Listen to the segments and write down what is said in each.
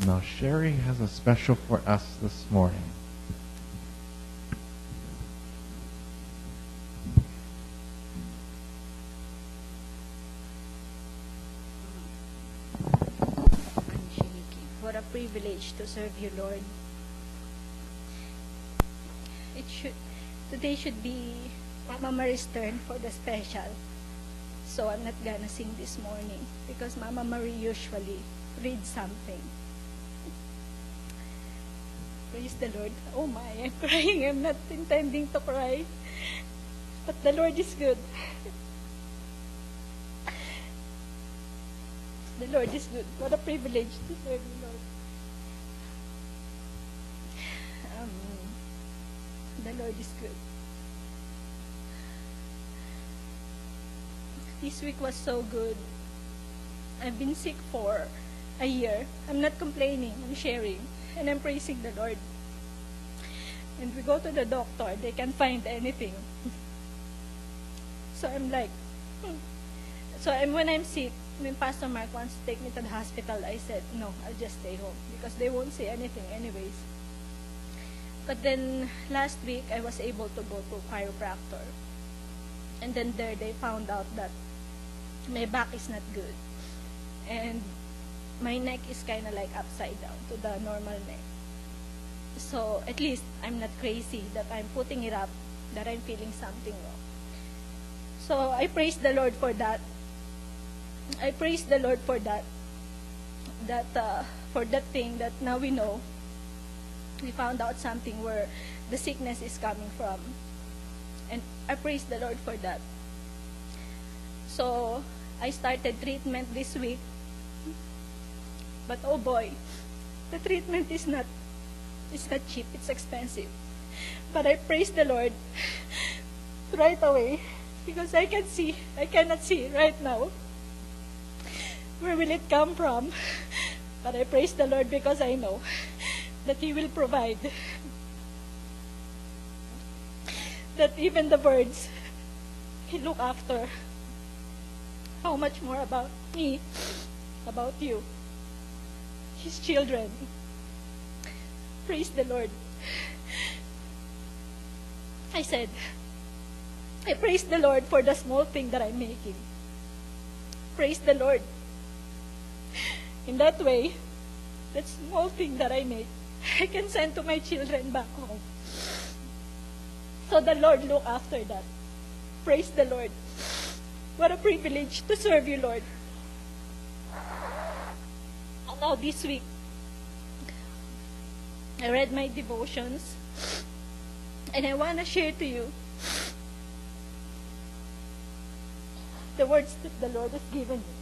Now, Sherry has a special for us this morning. I'm shaking. What a privilege to serve you, Lord. Today should be Mama Marie's turn for the special. So I'm not gonna sing this morning because Mama Marie usually reads something. Praise the Lord. Oh my, I'm crying. I'm not intending to cry. But the Lord is good. The Lord is good. What a privilege to serve you, Lord. The Lord is good. This week was so good. I've been sick for a year. I'm not complaining. I'm sharing. And I'm praising the Lord. And we go to the doctor. They can't find anything. So I'm like, when I'm sick, when Pastor Mark wants to take me to the hospital, I said, no, I'll just stay home. Because they won't say anything anyways. But then, last week, I was able to go to chiropractor. And then there, they found out that my back is not good. And my neck is kind of like upside down to the normal neck. So, at least, I'm not crazy that I'm putting it up, that I'm feeling something wrong. So, I praise the Lord for that. I praise the Lord for that. For that thing that now we know. We found out something where the sickness is coming from. And I praise the Lord for that. So, I started treatment this week. But oh boy, the treatment is not cheap, it's expensive. But I praise the Lord right away because I cannot see right now. Where will it come from? But I praise the Lord because I know that He will provide. That even the birds, He look after. How much more about me, about you, His children. Praise the Lord. I said, I praise the Lord for the small thing that I'm making. Praise the Lord. In that way, that small thing that I make, I can send to my children back home. So the Lord look after that. Praise the Lord. What a privilege to serve you, Lord. And now this week, I read my devotions, and I want to share to you the words that the Lord has given me.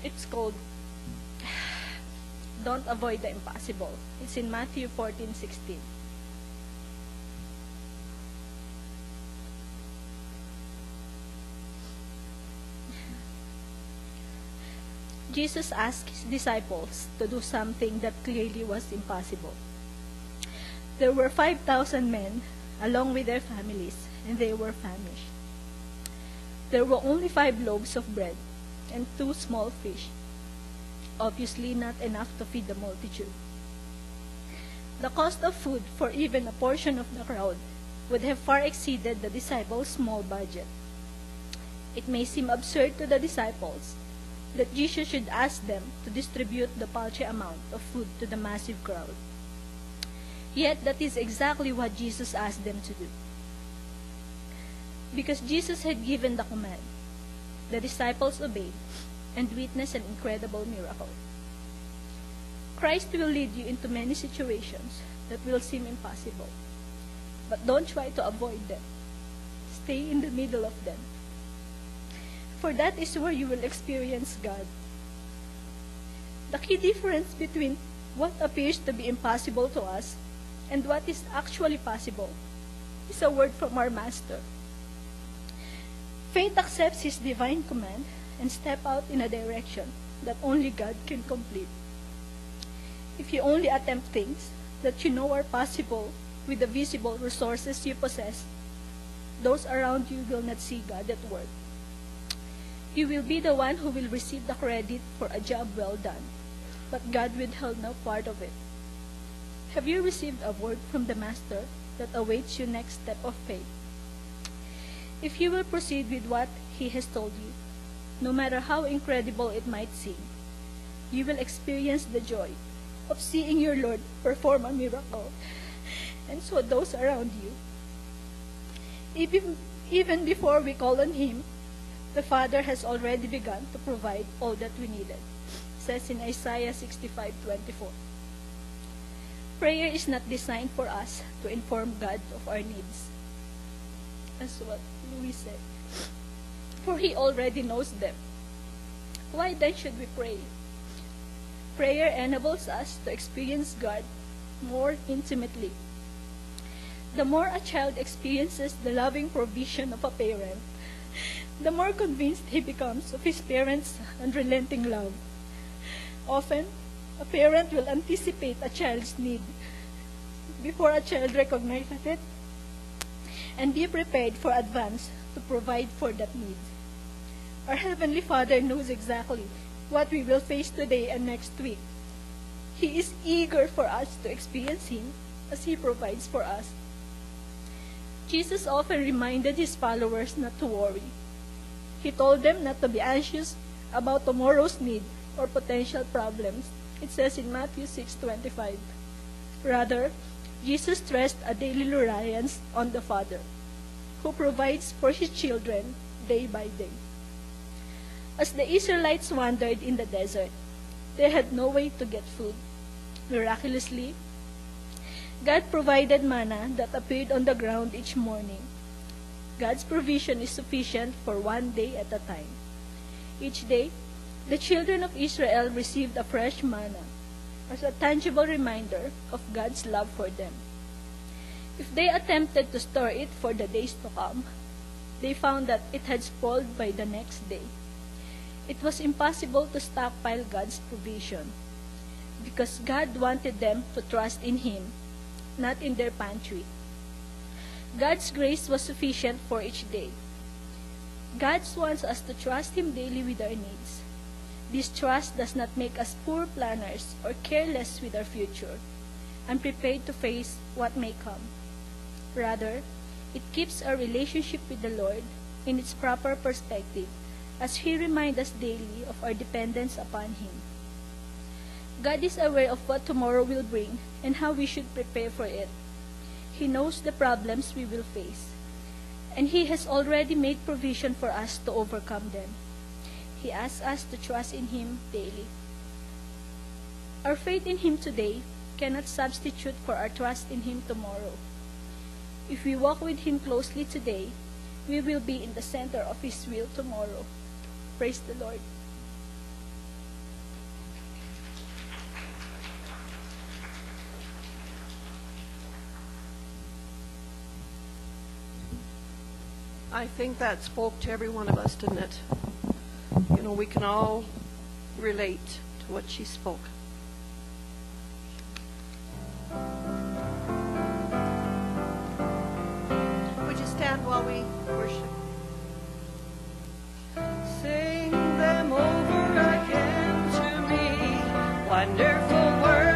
It's called, Don't Avoid the Impossible. It's in Matthew 14:16. Jesus asked His disciples to do something that clearly was impossible. There were 5,000 men, along with their families, and they were famished. There were only 5 loaves of bread and 2 small fish. Obviously not enough to feed the multitude. The cost of food for even a portion of the crowd would have far exceeded the disciples' small budget. It may seem absurd to the disciples that Jesus should ask them to distribute the paltry amount of food to the massive crowd. Yet that is exactly what Jesus asked them to do. Because Jesus had given the command, the disciples obeyed and witnessed an incredible miracle. Christ will lead you into many situations that will seem impossible. But don't try to avoid them. Stay in the middle of them. For that is where you will experience God. The key difference between what appears to be impossible to us and what is actually possible is a word from our Master. Faith accepts His divine command and step out in a direction that only God can complete. If you only attempt things that you know are possible with the visible resources you possess, those around you will not see God at work. You will be the one who will receive the credit for a job well done, but God withheld no part of it. Have you received a word from the Master that awaits your next step of faith? If you will proceed with what He has told you, no matter how incredible it might seem, you will experience the joy of seeing your Lord perform a miracle, and so those around you. Even before we call on Him, the Father has already begun to provide all that we needed, says in Isaiah 65:24. Prayer is not designed for us to inform God of our needs, as what Louis said, for He already knows them. Why then should we pray? Prayer enables us to experience God more intimately. The more a child experiences the loving provision of a parent, the more convinced he becomes of his parents' unrelenting love. Often, a parent will anticipate a child's need before a child recognizes it and be prepared for advance to provide for that need. Our Heavenly Father knows exactly what we will face today and next week. He is eager for us to experience Him as He provides for us. Jesus often reminded His followers not to worry. He told them not to be anxious about tomorrow's need or potential problems. It says in Matthew 6:25. Rather, Jesus stressed a daily reliance on the Father, who provides for His children day by day. As the Israelites wandered in the desert, they had no way to get food. Miraculously, God provided manna that appeared on the ground each morning. God's provision is sufficient for one day at a time. Each day, the children of Israel received a fresh manna as a tangible reminder of God's love for them. If they attempted to store it for the days to come, they found that it had spoiled by the next day. It was impossible to stockpile God's provision because God wanted them to trust in Him, not in their pantry. God's grace was sufficient for each day. God wants us to trust Him daily with our needs. This trust does not make us poor planners or careless with our future, unprepared to face what may come. Rather, it keeps our relationship with the Lord in its proper perspective as He reminds us daily of our dependence upon Him. God is aware of what tomorrow will bring and how we should prepare for it. He knows the problems we will face, and He has already made provision for us to overcome them. He asks us to trust in Him daily. Our faith in Him today cannot substitute for our trust in Him tomorrow. If we walk with Him closely today, we will be in the center of His will tomorrow. Praise the Lord. I think that spoke to every one of us, didn't it? You know, we can all relate to what she spoke. Would you stand while we worship? Sing them over again to me, wonderful words.